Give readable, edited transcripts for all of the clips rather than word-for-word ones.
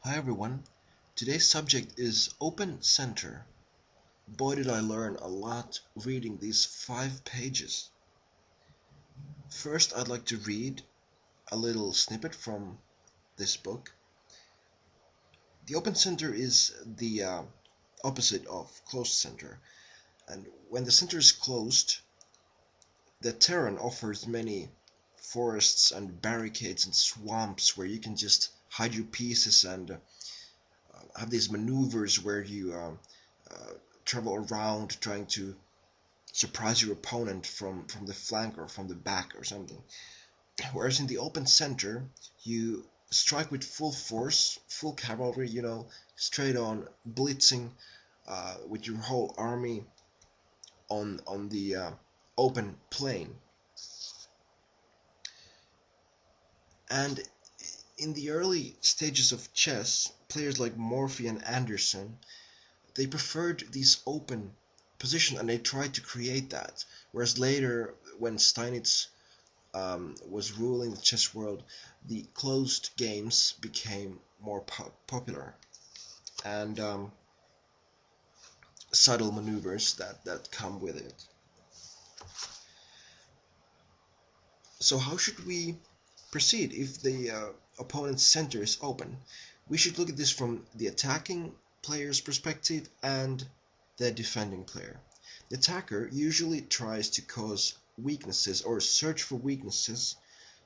Hi everyone, today's subject is open center. Boy did I learn a lot reading these 5 pages. First I'd like to read a little snippet from this book. The open center is the opposite of closed center, and when the center is closed, the terrain offers many forests and barricades and swamps where you can just hide your pieces and have these maneuvers where you travel around trying to surprise your opponent from the flank or from the back or something. Whereas in the open center, you strike with full force, full cavalry, straight on, blitzing with your whole army on the open plain. And in the early stages of chess, players like Morphy and Anderson, they preferred these open position and they tried to create that. Whereas later, when Steinitz was ruling the chess world, the closed games became more popular, and subtle maneuvers that come with it. So how should we proceed if the opponent's center is open? We should look at this from the attacking player's perspective and the defending player. The attacker usually tries to cause weaknesses or search for weaknesses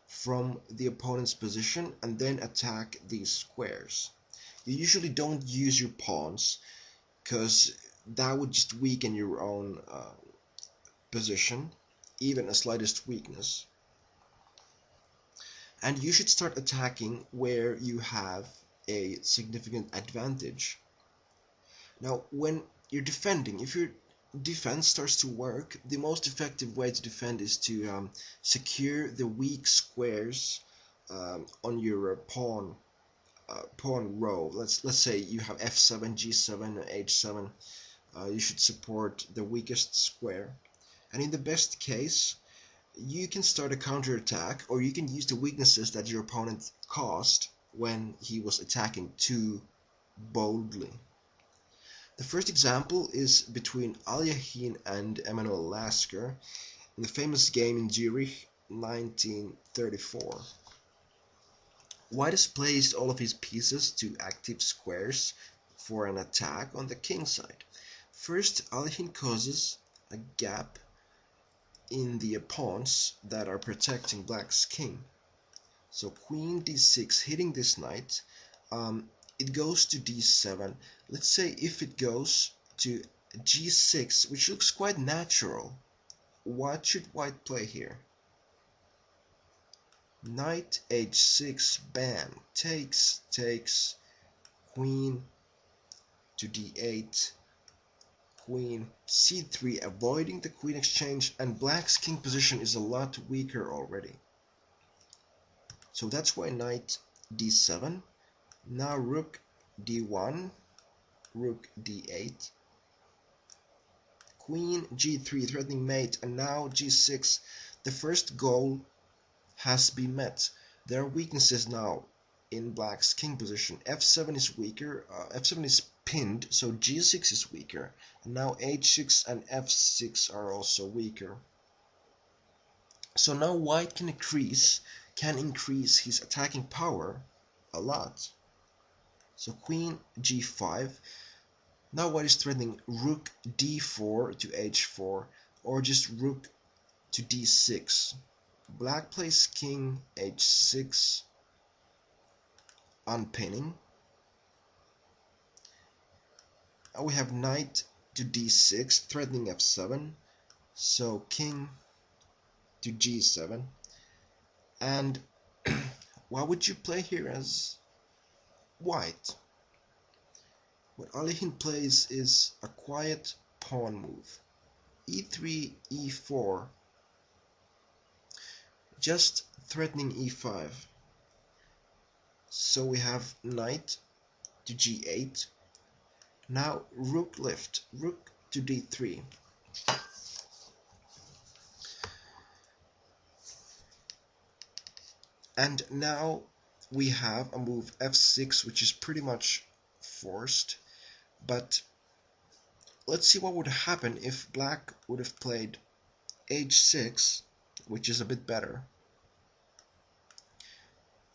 from the opponent's position and then attack these squares. You usually don't use your pawns because that would just weaken your own position, even a slightest weakness. And you should start attacking where you have a significant advantage. Now, when you're defending, if your defense starts to work, the most effective way to defend is to secure the weak squares on your pawn row. Let's say you have f7, g7, h7. You should support the weakest square, and in the best case, you can start a counterattack, or you can use the weaknesses that your opponent caused when he was attacking too boldly. The first example is between Alyahin and Emanuel Lasker in the famous game in Zurich 1934. White has placed all of his pieces to active squares for an attack on the king side. First, Alyahin causes a gap in the pawns that are protecting black's king. So queen d6 hitting this knight, it goes to d7. Let's say if it goes to g6, which looks quite natural, what should white play here? Knight h6, bam, takes, queen to d8, queen c3, avoiding the queen exchange, and black's king position is a lot weaker already. So that's why knight d7. Now rook d1, rook d8, queen g3 threatening mate, and now g6. The first goal has been met. There are weaknesses now in black's king position. f7 is weaker, f7 is pinned, so g6 is weaker, and now h6 and f6 are also weaker. So now white can increase his attacking power a lot. So queen g5. Now white is threatening rook d4 to h4, or just rook to d6. Black plays king h6, unpinning. Now we have knight to d6, threatening f7, so king to g7. And what would you play here as white? What Alyahin plays is a quiet pawn move. e3, e4, just threatening e5. So we have knight to g8. Now rook lift, rook to d3. And now we have a move f6, which is pretty much forced, but let's see what would happen if black would have played h6, which is a bit better.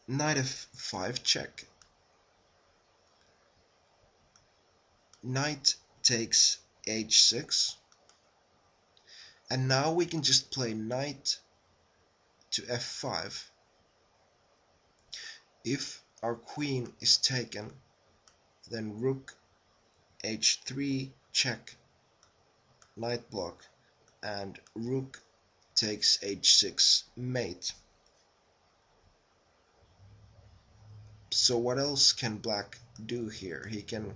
Knight f5 check. Knight takes h6, and now we can just play knight to f5. If our queen is taken, then rook h3 check, knight block, and rook takes h6 mate. So what else can black do here? He can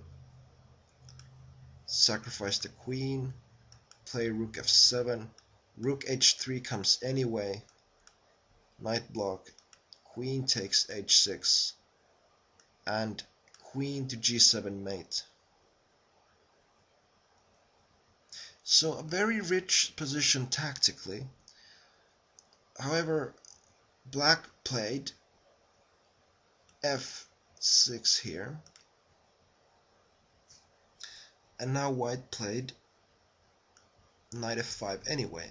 sacrifice the queen, play rook f7, rook h3 comes anyway, knight block, queen takes h6, and queen to g7 mate. So a very rich position tactically. However, black played f6 here, and now white played knight f5 anyway.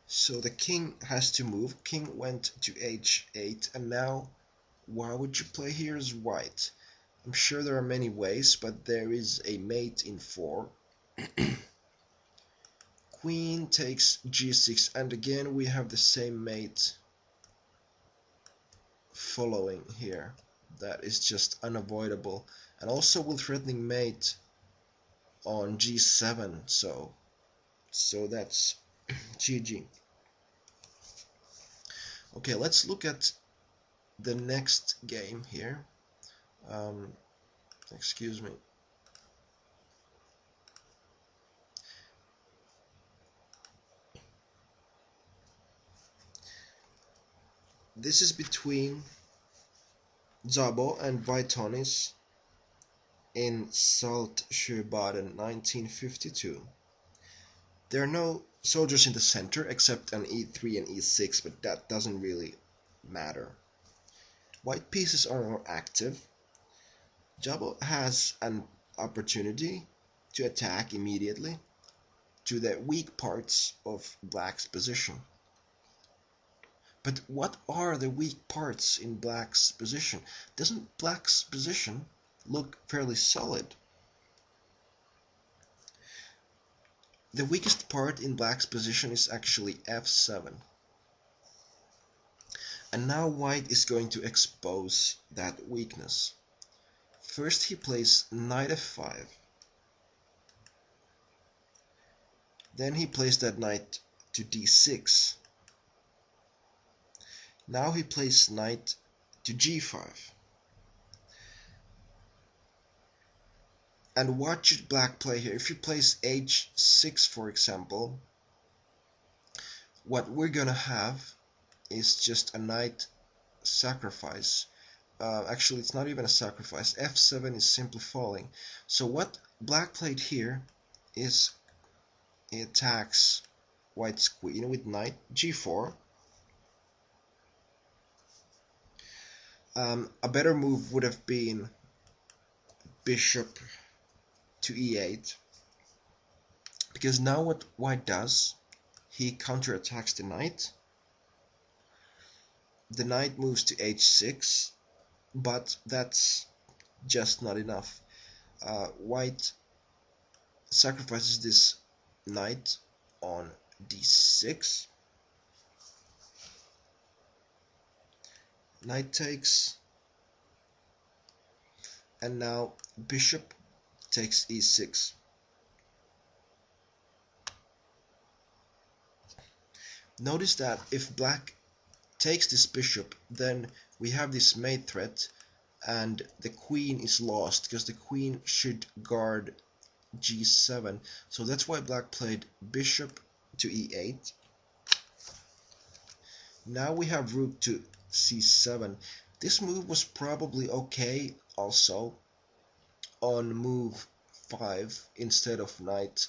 So the king has to move. King went to h8, and now why would you play here as white? I'm sure there are many ways, but there is a mate in 4. Queen takes g6, and again we have the same mate following here. That is just unavoidable, and also with threatening mate on g7, so that's GG. Okay, let's look at the next game here. Excuse me. This is between Zabo and Vaitonis in Saltsjöbaden 1952. There are no soldiers in the center except an e3 and e6, but that doesn't really matter. White pieces are more active. Jabo has an opportunity to attack immediately to the weak parts of black's position. But what are the weak parts in black's position? Doesn't black's position look fairly solid? The weakest part in black's position is actually f7. And now white is going to expose that weakness. First he plays knight f5. Then he plays that knight to d6. Now he plays knight to g5. And what should black play here? If he plays h6, for example, what we're gonna have is just a knight sacrifice. Actually, it's not even a sacrifice. f7 is simply falling. So what black played here is he attacks white's queen with knight g4. A better move would have been bishop to e8, because now what white does, he counterattacks the knight. The knight moves to h6, but that's just not enough. White sacrifices this knight on d6. Knight takes, and now bishop takes e6. Notice that if black takes this bishop, then we have this mate threat, and the queen is lost, because the queen should guard g7. So that's why black played bishop to e8. Now we have rook to c7. This move was probably okay also on move 5 instead of knight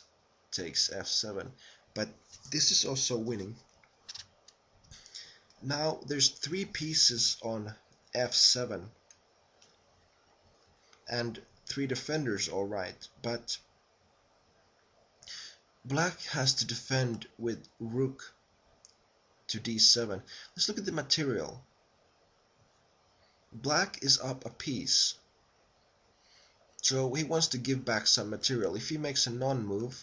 takes f7, but this is also winning. Now there's 3 pieces on f7 and 3 defenders, alright, but black has to defend with rook to d7. Let's look at the material. Black is up a piece, so he wants to give back some material. If he makes a non-move,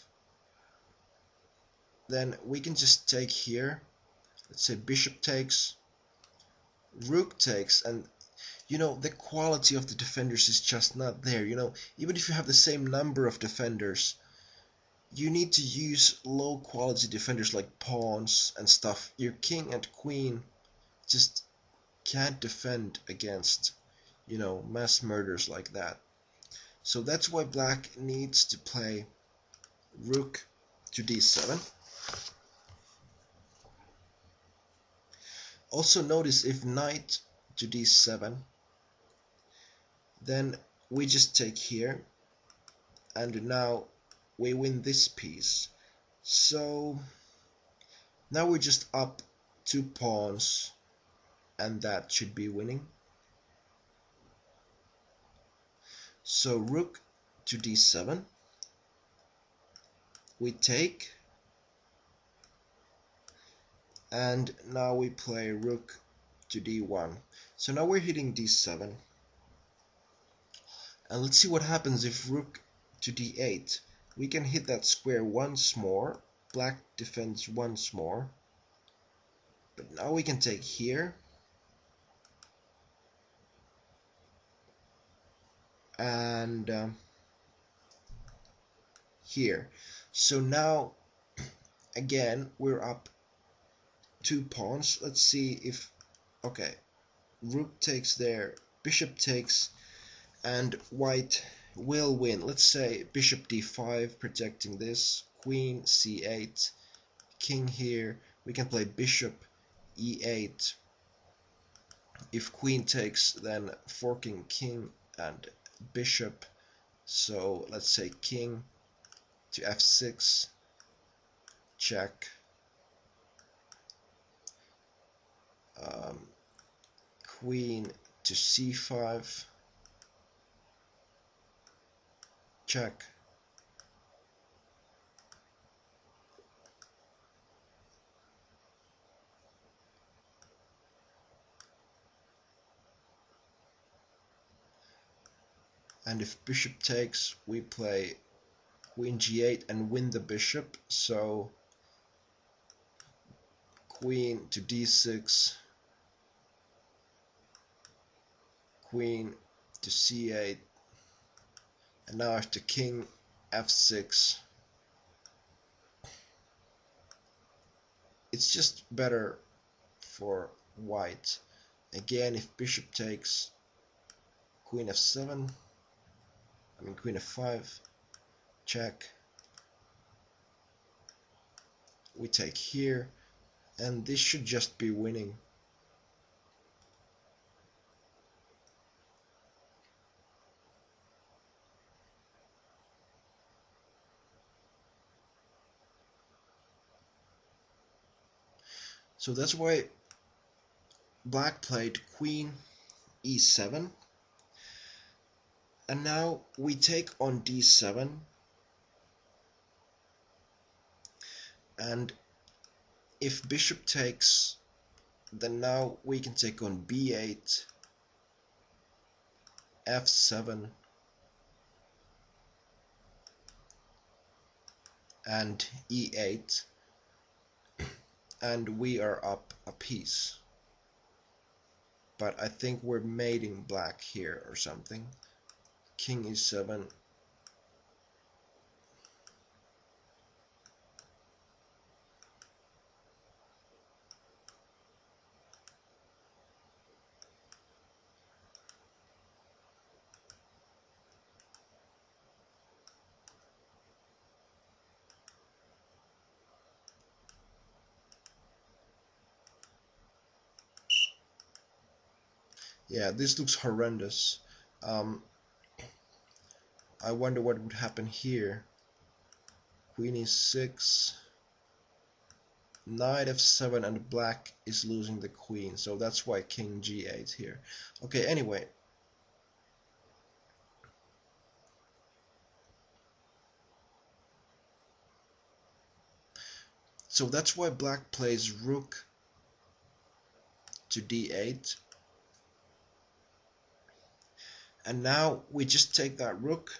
then we can just take here. Let's say bishop takes, rook takes, and you know, the quality of the defenders is just not there. You know, even if you have the same number of defenders, you need to use low quality defenders like pawns and stuff. Your king and queen just can't defend against, you know, mass murders like that. So that's why black needs to play rook to d7. Also notice if knight to d7, then we just take here, and now we win this piece. So now we're just up 2 pawns, and that should be winning. So rook to d7, we take, and now we play rook to d1. So now we're hitting d7, and let's see what happens if rook to d8. We can hit that square once more. Black defends once more, but now we can take here, and here. So now again we're up 2 pawns. Let's see if, okay, rook takes there, bishop takes, and white will win. Let's say bishop d5 protecting this, queen c8, king here. We can play bishop e8. If queen takes, then forking king and bishop. So let's say king to f6, check, queen to c5, check, and if bishop takes, we play queen g8 and win the bishop. So queen to d6, queen to c8, and now after king f6, it's just better for white. Again, if bishop takes, queen f7, queen f5, check, we take here, and this should just be winning. So that's why black played queen e7, and now we take on d7, and if bishop takes, then now we can take on b8, f7, and e8, and we are up a piece. But I think we're mating black here or something. King e7, yeah, this looks horrendous. I wonder what would happen here. Queen e6, knight f7 and black is losing the queen, so that's why king g8 here. Okay, anyway. So that's why black plays rook to d8. And now we just take that rook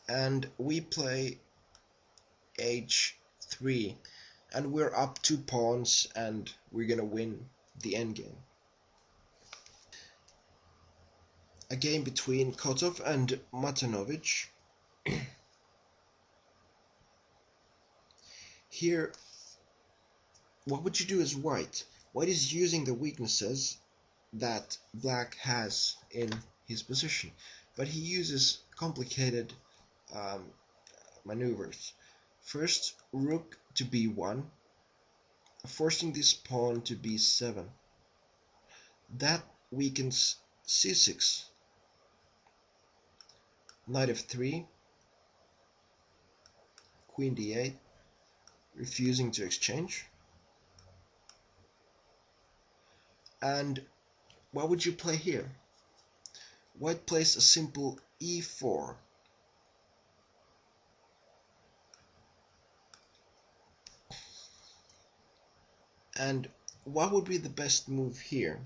and we play h3. And we're up 2 pawns and we're gonna win the endgame. A game between Kotov and Matanovic. Here, what would you do as white? White is using the weaknesses that black has in his position, but he uses complicated maneuvers. First, rook to b1, forcing this pawn to b7. That weakens c6. Knight f3, queen d8, refusing to exchange. And what would you play here? White plays a simple e4. And what would be the best move here?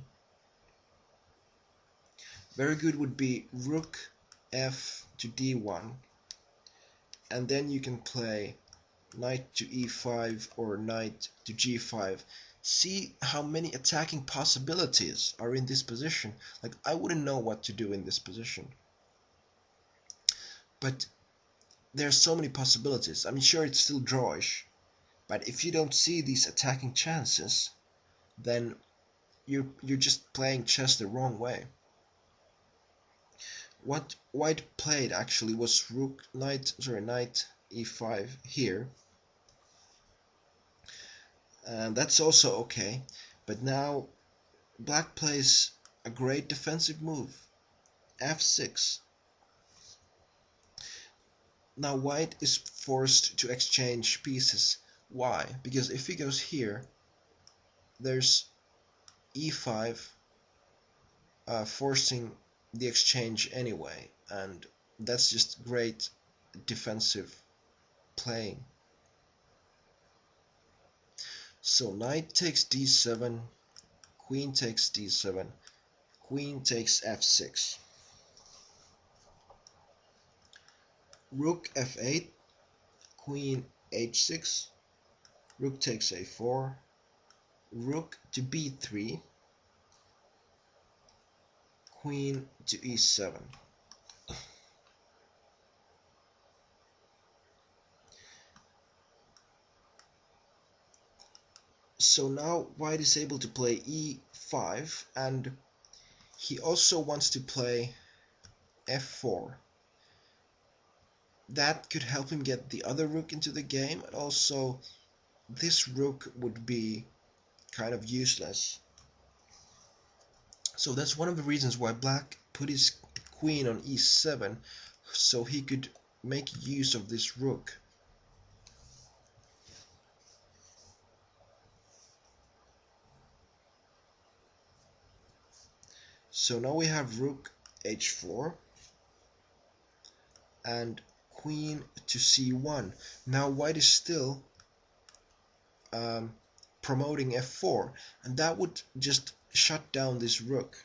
Very good would be rook f to d1, and then you can play knight to e5 or knight to g5. See how many attacking possibilities are in this position. Like, I wouldn't know what to do in this position, but there's so many possibilities. I mean, sure, it's still drawish, but if you don't see these attacking chances, then you're just playing chess the wrong way. What white played actually was knight e5 here, and that's also okay. But now black plays a great defensive move, f6. Now white is forced to exchange pieces. Why? Because if he goes here, there's e5 forcing the exchange anyway, and that's just great defensive playing. So knight takes d7, queen takes d7, queen takes f6, rook f8, queen h6, rook takes a4, rook to b3, queen to e7. So now white is able to play e5, and he also wants to play f4. That could help him get the other rook into the game, and also this rook would be kind of useless. So that's one of the reasons why black put his queen on e7, so he could make use of this rook. So now we have rook h4 and queen to c1. Now white is still promoting f4, and that would just shut down this rook.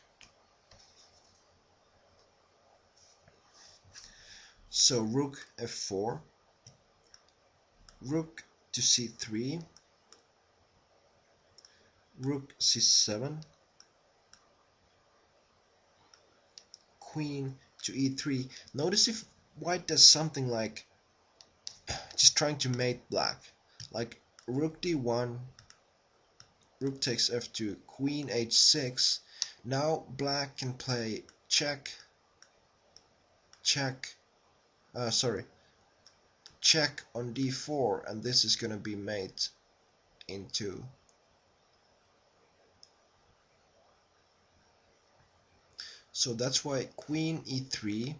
So rook f4, rook to c3, rook c7, queen to e3. Notice if white does something like just trying to mate black, like rook d1, rook takes f2, queen h6. Now black can play check on d4, and this is going to be mate in 2. So that's why queen e3,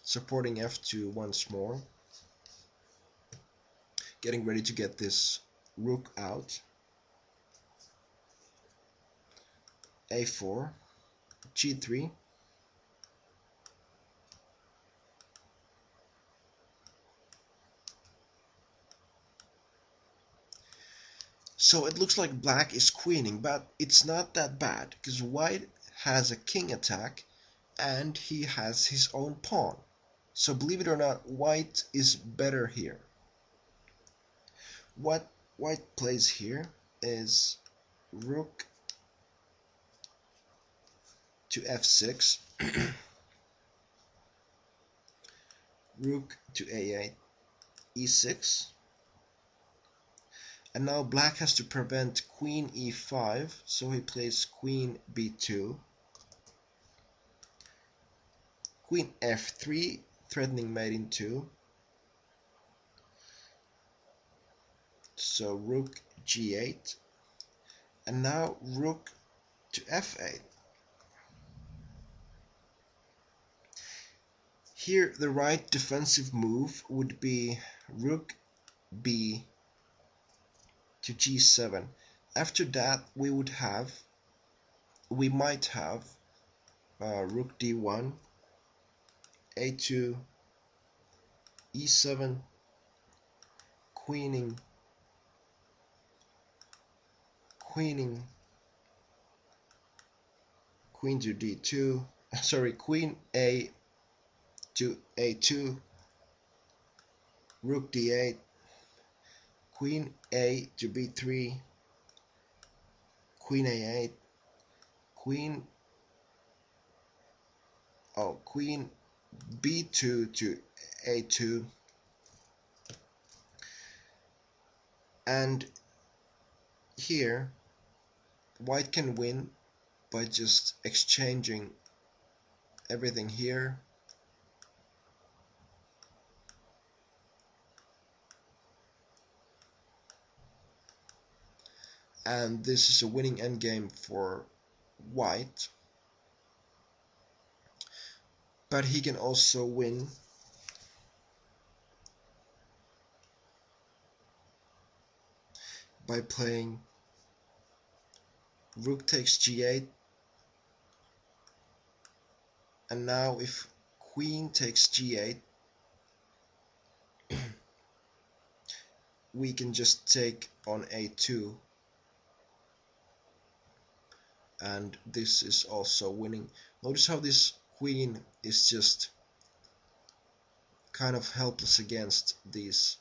supporting f2 once more, getting ready to get this rook out, a4, g3, so it looks like black is queening, but it's not that bad because white has a king attack and he has his own pawn. So believe it or not, white is better here. What white plays here is rook to f6, rook to a8, e6, and now black has to prevent queen e5, so he plays queen b2, queen f3, threatening mate in 2, so rook g8, and now rook to f8. Here the right defensive move would be rook b to g7. After that we might have rook d1, a2, e7, queening, queen to d2, sorry, queen a to a2, rook d8, queen a to b3, queen a8, queen b2 to a2, and here white can win by just exchanging everything here, and this is a winning endgame for white, but he can also win by playing rook takes g8, and now if queen takes g8, we can just take on a2, and this is also winning. Notice how this queen is just kind of helpless against these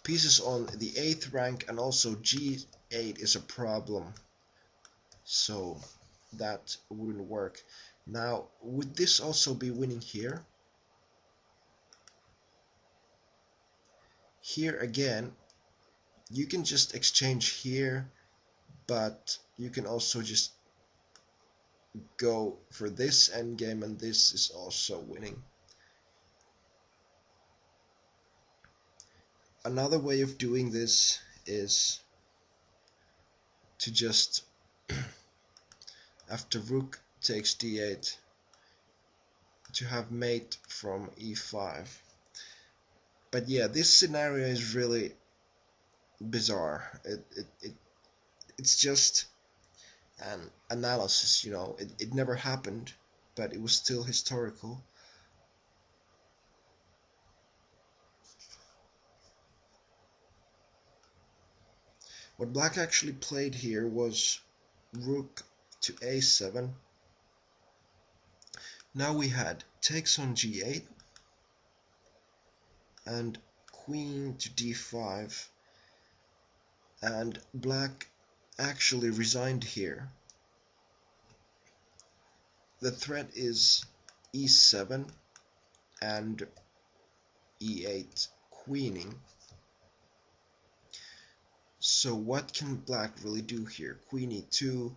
pieces on the 8th rank, and also g8 is a problem, so that wouldn't work. Now would this also be winning here? Here again you can just exchange here, but you can also just go for this endgame, and this is also winning. Another way of doing this is to just after rook takes d8 to have mate from e5. But yeah, this scenario is really bizarre. It's just an analysis, you know. It never happened, but it was still historical. What black actually played here was rook to a7. Now we had takes on g8 and queen to d5, and black actually resigned here. The threat is e7 and e8 queening. So what can black really do here? Queen e2.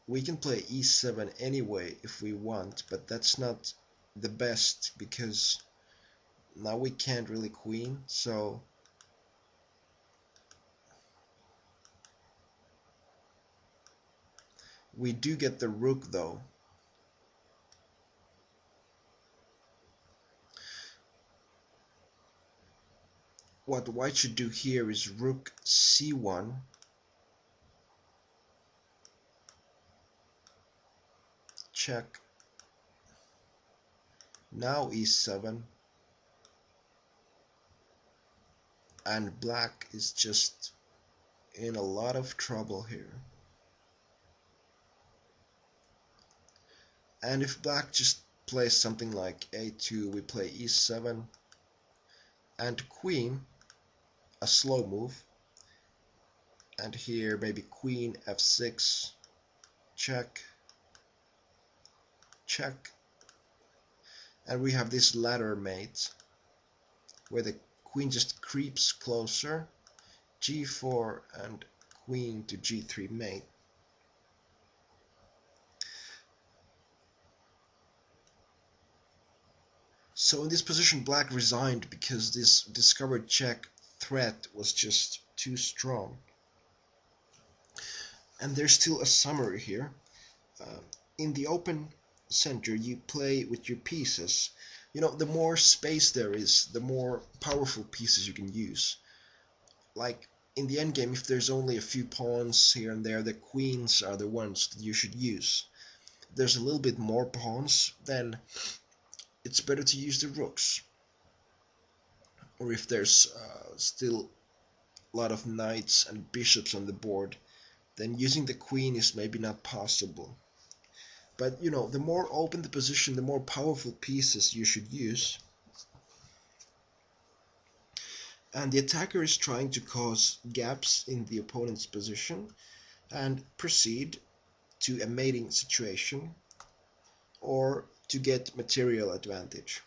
We can play e7 anyway if we want, but that's not the best because now we can't really queen, so we do get the rook though. what white should do here is rook c1, check, now e7, and black is just in a lot of trouble here. And if black just plays something like a2, we play e7, and queen, a slow move, and here maybe queen f6, check, check, and we have this ladder mate where the queen just creeps closer, g4 and queen to g3 mate. So in this position black resigned because this discovered check threat was just too strong. And there's still a summary here. In the open center you play with your pieces. You know, the more space there is, the more powerful pieces you can use. Like in the endgame, if there's only a few pawns here and there, the queens are the ones that you should use. If there's a little bit more pawns, then it's better to use the rooks. Or if there's still a lot of knights and bishops on the board, then using the queen is maybe not possible. But you know, the more open the position, the more powerful pieces you should use. And the attacker is trying to cause gaps in the opponent's position and proceed to a mating situation or to get material advantage.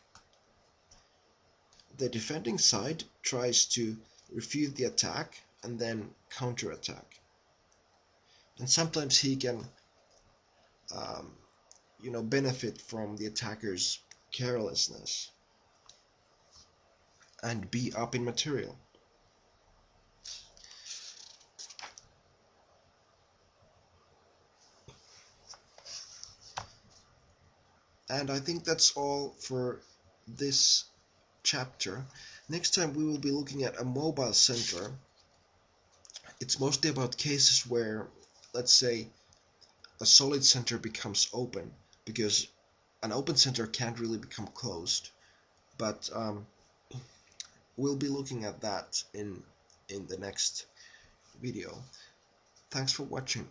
The defending side tries to refute the attack and then counterattack. And sometimes he can benefit from the attacker's carelessness and be up in material. And I think that's all for this chapter. Next time we will be looking at a mobile center. It's mostly about cases where, let's say, a solid center becomes open, because an open center can't really become closed. But we'll be looking at that in the next video. Thanks for watching.